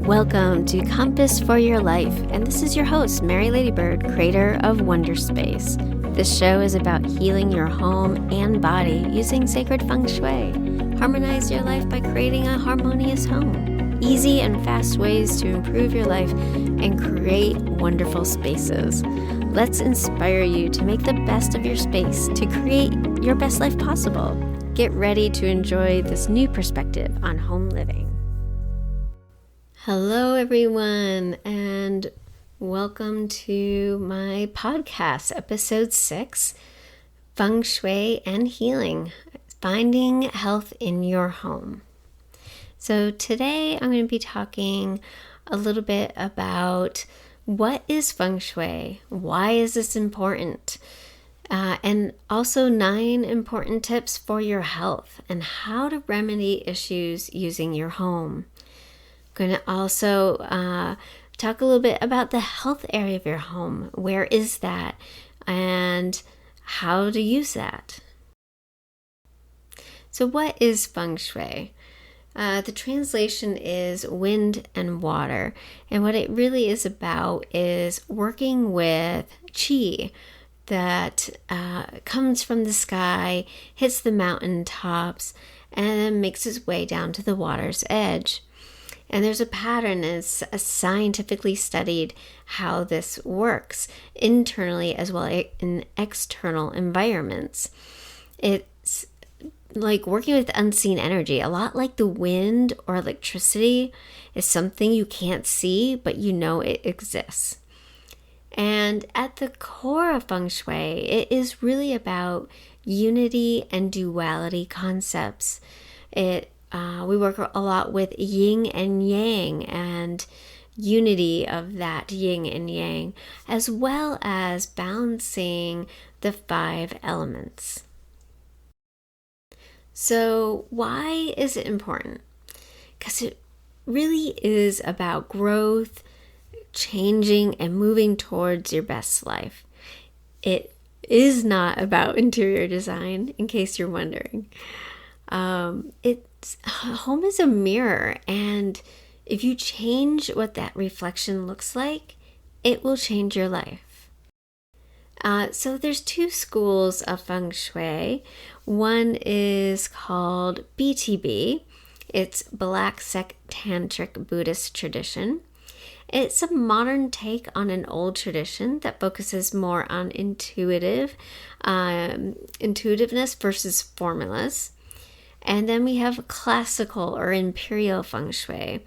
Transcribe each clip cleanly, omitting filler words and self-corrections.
Welcome to Compass for Your Life, and this is your host, Mary Ladybird, creator of Wonder Space. This show is about healing your home and body using sacred Feng Shui. Harmonize your life by creating a harmonious home. Easy and fast ways to improve your life and create wonderful spaces. Let's inspire you to make the best of your space to create your best life possible. Get ready to enjoy this new perspective on home living. Hello, everyone, and welcome to my podcast, episode 6, Feng Shui and Healing, Finding Health in Your Home. So today I'm going to be talking a little bit about what is Feng Shui, why is this important, and also 9 important tips for your health and how to remedy issues using your home. Going to also talk a little bit about the health area of your home. Where is that? And how to use that. So what is Feng Shui? The translation is wind and water. And what it really is about is working with qi that comes from the sky, hits the mountain tops, and makes its way down to the water's edge. And there's a pattern, it's scientifically studied how this works internally as well as in external environments. It's like working with unseen energy, a lot like the wind or electricity is something you can't see, but you know it exists. And at the core of Feng Shui, it is really about unity and duality concepts. We work a lot with yin and yang and unity of that yin and yang, as well as balancing the 5 elements. So why is it important? Because it really is about growth, changing, and moving towards your best life. It is not about interior design, in case you're wondering. Home is a mirror, and if you change what that reflection looks like, it will change your life. So there's 2 schools of Feng Shui. One is called BTB. It's Black Sect Tantric Buddhist tradition. It's a modern take on an old tradition that focuses more on intuitiveness versus formulas. And then we have classical or imperial Feng Shui.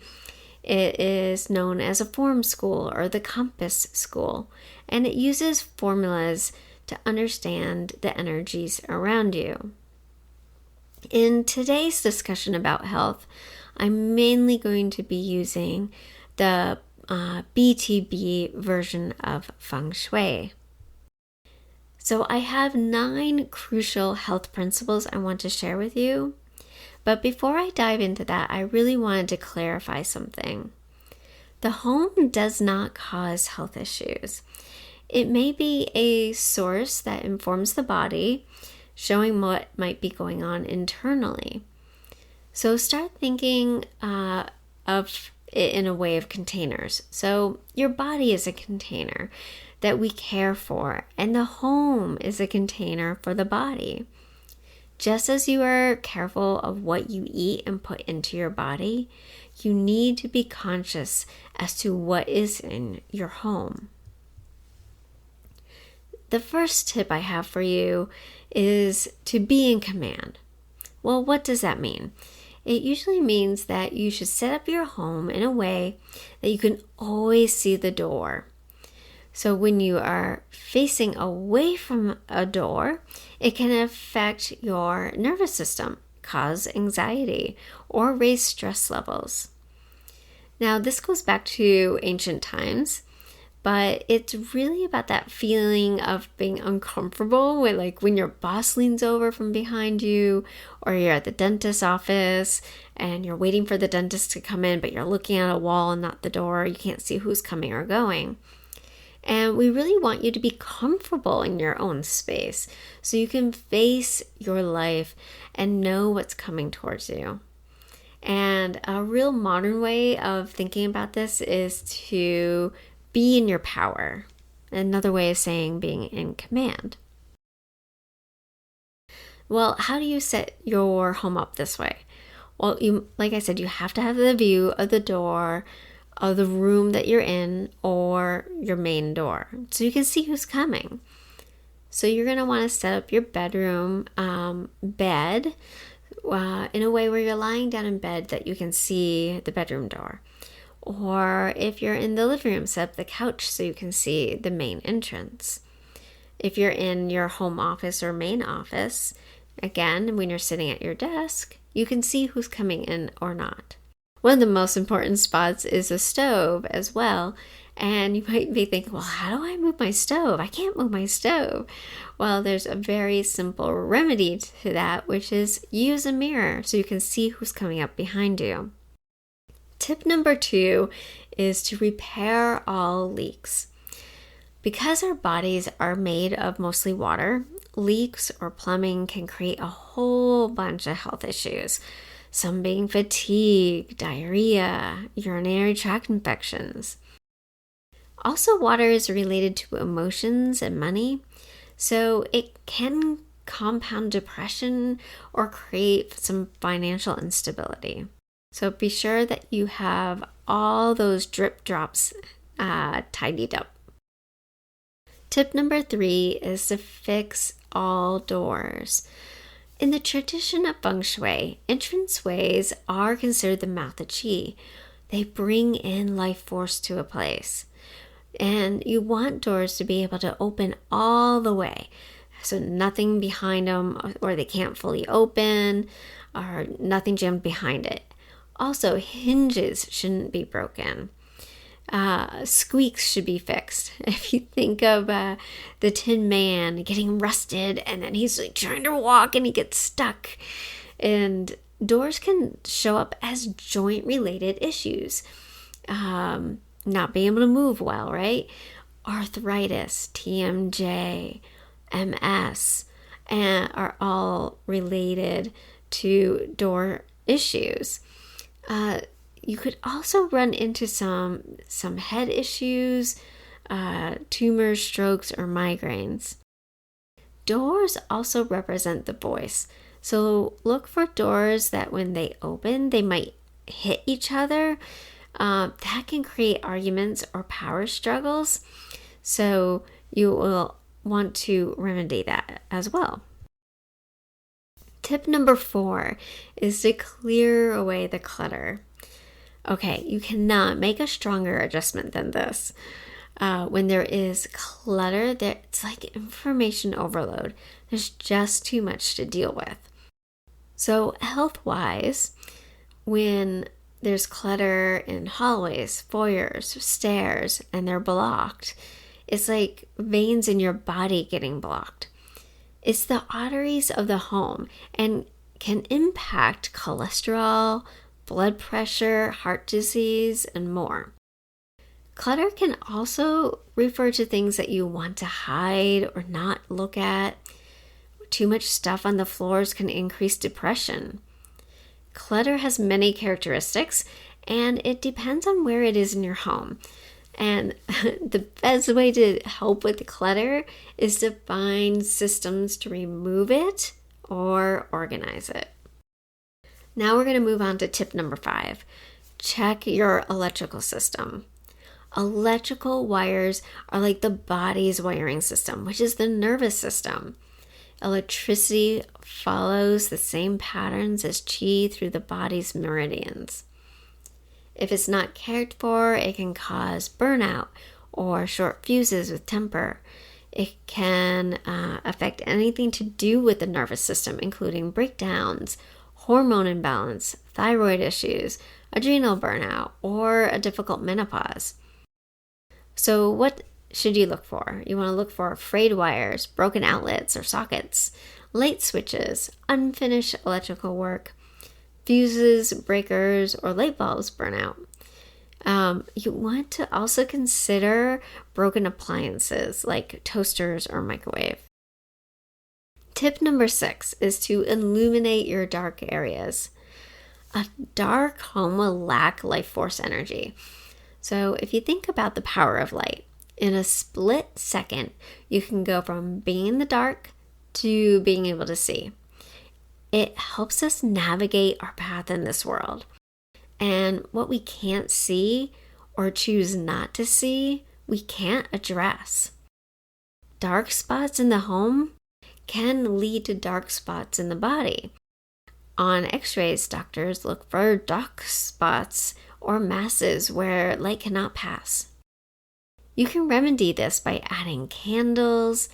It is known as a form school or the compass school, and it uses formulas to understand the energies around you. In today's discussion about health, I'm mainly going to be using the BTB version of Feng Shui. So I have 9 crucial health principles I want to share with you. But before I dive into that, I really wanted to clarify something. The home does not cause health issues. It may be a source that informs the body, showing what might be going on internally. So start thinking of it in a way of containers. So your body is a container that we care for, and the home is a container for the body. Just as you are careful of what you eat and put into your body, you need to be conscious as to what is in your home. The first tip I have for you is to be in command. Well, what does that mean? It usually means that you should set up your home in a way that you can always see the door. So when you are facing away from a door, it can affect your nervous system, cause anxiety, or raise stress levels. Now, this goes back to ancient times, but it's really about that feeling of being uncomfortable when your boss leans over from behind you, or you're at the dentist's office and you're waiting for the dentist to come in, but you're looking at a wall and not the door. You can't see who's coming or going. And we really want you to be comfortable in your own space so you can face your life and know what's coming towards you. And a real modern way of thinking about this is to be in your power. Another way of saying being in command. Well, how do you set your home up this way? Well, like I said, you have to have the view of the door of the room that you're in or your main door so you can see who's coming. So you're going to want to set up your bedroom bed in a way where you're lying down in bed that you can see the bedroom door. Or if you're in the living room, set up the couch so you can see the main entrance. If you're in your home office or main office, again, when you're sitting at your desk, you can see who's coming in or not. One of the most important spots is the stove as well. And you might be thinking, well, how do I move my stove? I can't move my stove. Well, there's a very simple remedy to that, which is use a mirror so you can see who's coming up behind you. Tip number 2 is to repair all leaks. Because our bodies are made of mostly water, leaks or plumbing can create a whole bunch of health issues. Some being fatigue, diarrhea, urinary tract infections. Also, water is related to emotions and money, so it can compound depression or create some financial instability. So be sure that you have all those drip drops tidied up. Tip number 3 is to fix all doors. In the tradition of Feng Shui, entranceways are considered the mouth of qi. They bring in life force to a place. And you want doors to be able to open all the way. So nothing behind them, or they can't fully open, or nothing jammed behind it. Also, hinges shouldn't be broken. Squeaks should be fixed. If you think of the Tin Man getting rusted and then he's like trying to walk and he gets stuck. And doors can show up as joint related issues. Not being able to move well, right? Arthritis, TMJ, MS, and are all related to door issues. You could also run into some head issues, tumors, strokes, or migraines. Doors also represent the voice. So look for doors that when they open, they might hit each other. That can create arguments or power struggles. So you will want to remedy that as well. Tip number 4 is to clear away the clutter. Okay, you cannot make a stronger adjustment than this. When there is clutter, it's like information overload. There's just too much to deal with. So health-wise, when there's clutter in hallways, foyers, stairs, and they're blocked, it's like veins in your body getting blocked. It's the arteries of the home and can impact cholesterol, blood pressure, heart disease, and more. Clutter can also refer to things that you want to hide or not look at. Too much stuff on the floors can increase depression. Clutter has many characteristics, and it depends on where it is in your home. And the best way to help with the clutter is to find systems to remove it or organize it. Now we're going to move on to tip number 5. Check your electrical system. Electrical wires are like the body's wiring system, which is the nervous system. Electricity follows the same patterns as qi through the body's meridians. If it's not cared for, it can cause burnout or short fuses with temper. It can affect anything to do with the nervous system, including breakdowns, hormone imbalance, thyroid issues, adrenal burnout, or a difficult menopause. So what should you look for? You want to look for frayed wires, broken outlets or sockets, light switches, unfinished electrical work, fuses, breakers, or light bulbs burn out. You want to also consider broken appliances like toasters or microwave. Tip number 6 is to illuminate your dark areas. A dark home will lack life force energy. So if you think about the power of light, in a split second, you can go from being in the dark to being able to see. It helps us navigate our path in this world. And what we can't see or choose not to see, we can't address. Dark spots in the home can lead to dark spots in the body. On x-rays, doctors look for dark spots or masses where light cannot pass. You can remedy this by adding candles.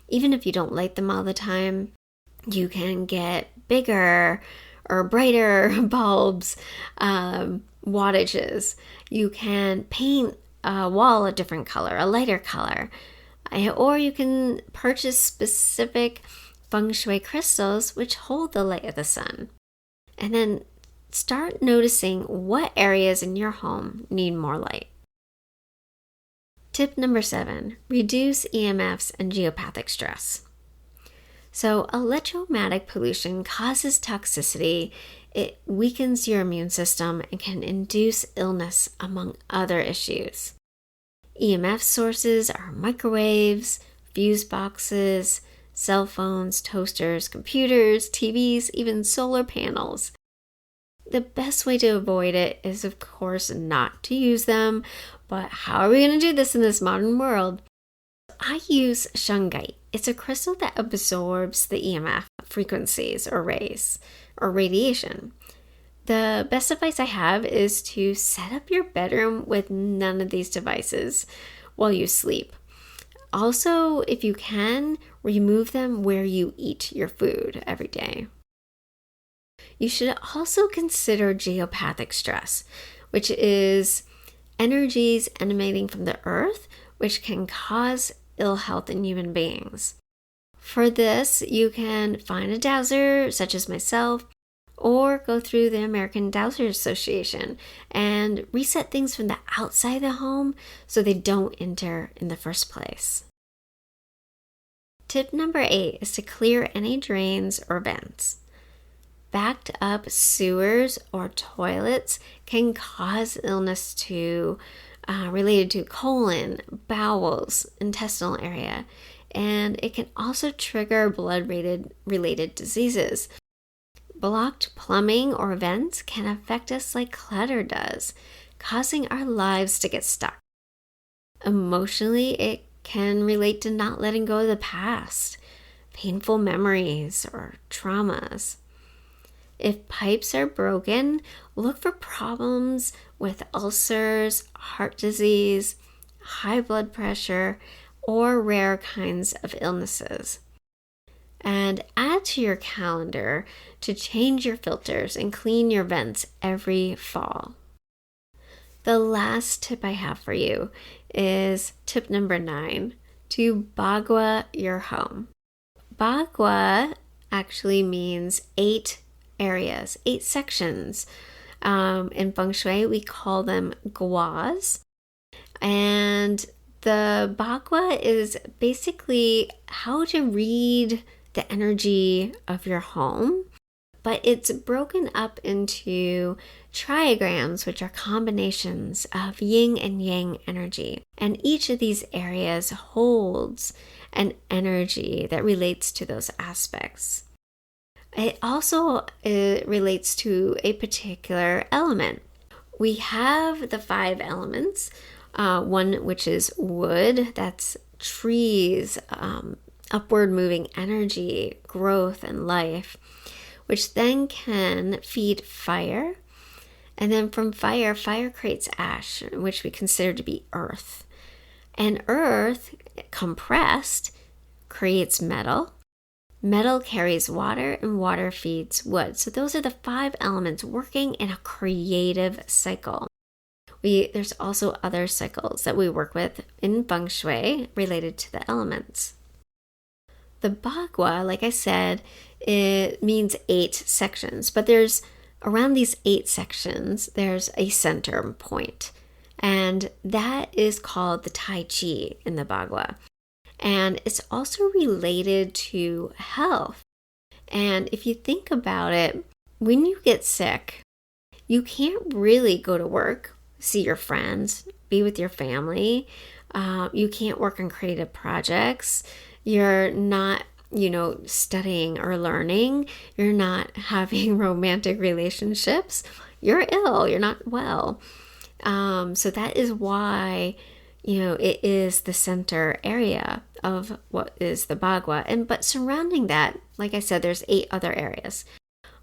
Even if you don't light them all the time, you can get bigger or brighter bulbs, wattages. You can paint a wall a different color, a lighter color. Or you can purchase specific Feng Shui crystals which hold the light of the sun. And then start noticing what areas in your home need more light. Tip number 7, reduce EMFs and geopathic stress. So electromagnetic pollution causes toxicity, it weakens your immune system, and can induce illness, among other issues. EMF sources are microwaves, fuse boxes, cell phones, toasters, computers, TVs, even solar panels. The best way to avoid it is, of course, not to use them, but how are we going to do this in this modern world? I use shungite. It's a crystal that absorbs the EMF frequencies or rays or radiation. The best advice I have is to set up your bedroom with none of these devices while you sleep. Also, if you can, remove them where you eat your food every day. You should also consider geopathic stress, which is energies emanating from the earth, which can cause ill health in human beings. For this, you can find a dowser, such as myself, or go through the American Dowser Association and reset things from the outside of the home so they don't enter in the first place. Tip number 8 is to clear any drains or vents. Backed up sewers or toilets can cause illness related to colon, bowels, intestinal area, and it can also trigger blood-related diseases. Blocked plumbing or vents can affect us like clutter does, causing our lives to get stuck. Emotionally, it can relate to not letting go of the past, painful memories, or traumas. If pipes are broken, look for problems with ulcers, heart disease, high blood pressure, or rare kinds of illnesses. And add to your calendar to change your filters and clean your vents every fall. The last tip I have for you is tip number 9, to bagua your home. Bagua actually means 8 areas, 8 sections. In Feng Shui, we call them guas. And the bagua is basically how to read the energy of your home, but it's broken up into trigrams, which are combinations of yin and yang energy. And each of these areas holds an energy that relates to those aspects. It also relates to a particular element. We have the 5 elements, one which is wood, that's trees, upward moving energy, growth, and life, which then can feed fire. And then from fire creates ash, which we consider to be earth. And earth, compressed, creates metal. Metal carries water, and water feeds wood. So those are the 5 elements working in a creative cycle. There's also other cycles that we work with in Feng Shui related to the elements. The bagua, like I said, it means 8 sections, but there's around these 8 sections, there's a center point, and that is called the Tai Chi in the bagua. And it's also related to health. And if you think about it, when you get sick, you can't really go to work, see your friends, be with your family. You can't work on creative projects. You're not, studying or learning. You're not having romantic relationships. You're ill. You're not well. So that is why, it is the center area of what is the Bagua. But surrounding that, like I said, there's 8 other areas.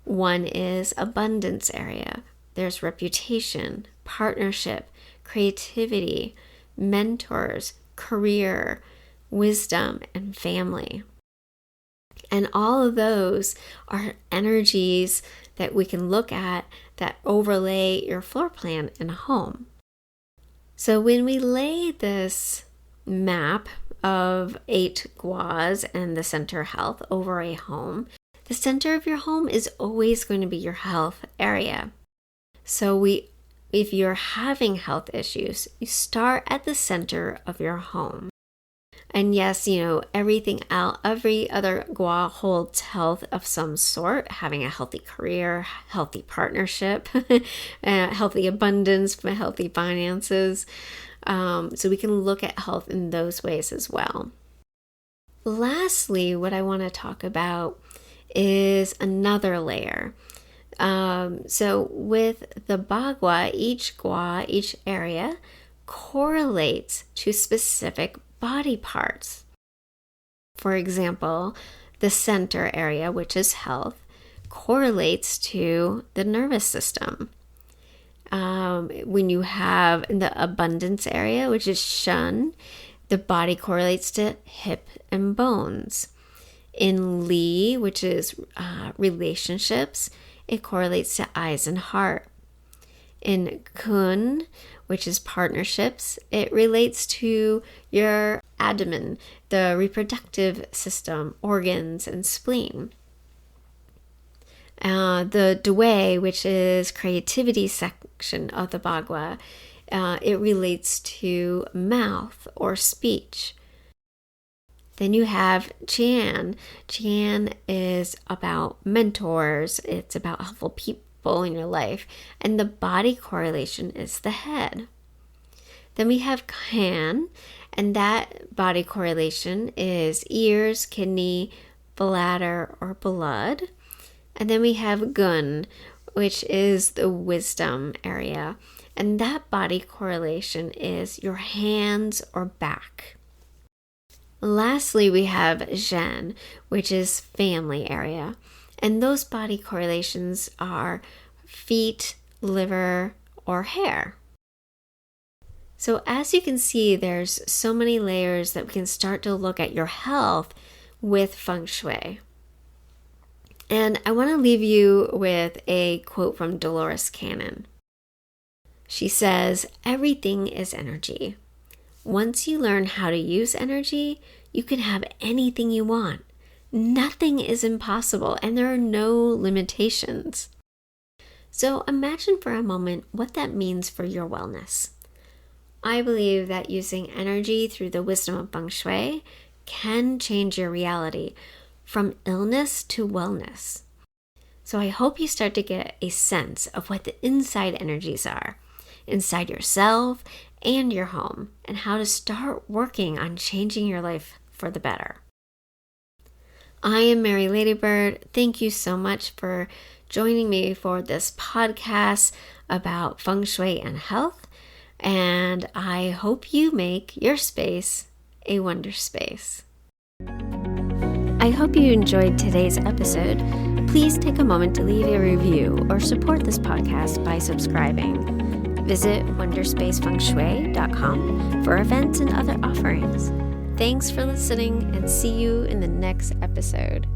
One is abundance area. There's reputation, partnership, creativity, mentors, career, wisdom, and family. And all of those are energies that we can look at that overlay your floor plan in a home. So when we lay this map of 8 guas and the center health over a home, the center of your home is always going to be your health area. So if you're having health issues, you start at the center of your home. And yes, everything else, every other gua holds health of some sort, having a healthy career, healthy partnership, healthy abundance, healthy finances. So we can look at health in those ways as well. Lastly, what I want to talk about is another layer. So with the Bagua, each area correlates to specific body parts. For example, the center area, which is health, correlates to the nervous system. When you have the abundance area, which is Shen, the body correlates to hip and bones. In Li, which is relationships, it correlates to eyes and heart. In Kun, which is partnerships, it relates to your abdomen, the reproductive system, organs, and spleen. The Dui, which is creativity section of the Bagua, it relates to mouth or speech. Then you have Qian. Qian is about mentors. It's about helpful people in your life. And the body correlation is the head. Then we have Kan, and that body correlation is ears, kidney, bladder, or blood. And then we have Gun, which is the wisdom area. And that body correlation is your hands or back. Lastly, we have Zhen, which is family area. And those body correlations are feet, liver, or hair. So as you can see, there's so many layers that we can start to look at your health with Feng Shui. And I want to leave you with a quote from Dolores Cannon. She says, "Everything is energy. Once you learn how to use energy, you can have anything you want. Nothing is impossible, and there are no limitations." So imagine for a moment what that means for your wellness. I believe that using energy through the wisdom of Feng Shui can change your reality from illness to wellness. So I hope you start to get a sense of what the inside energies are, inside yourself and your home, and how to start working on changing your life for the better. I am Mary Ladybird. Thank you so much for joining me for this podcast about Feng Shui and health, and I hope you make your space a wonder space. I hope you enjoyed today's episode. Please take a moment to leave a review or support this podcast by subscribing. Visit wonderspacefengshui.com for events and other offerings. Thanks for listening, and see you in the next episode.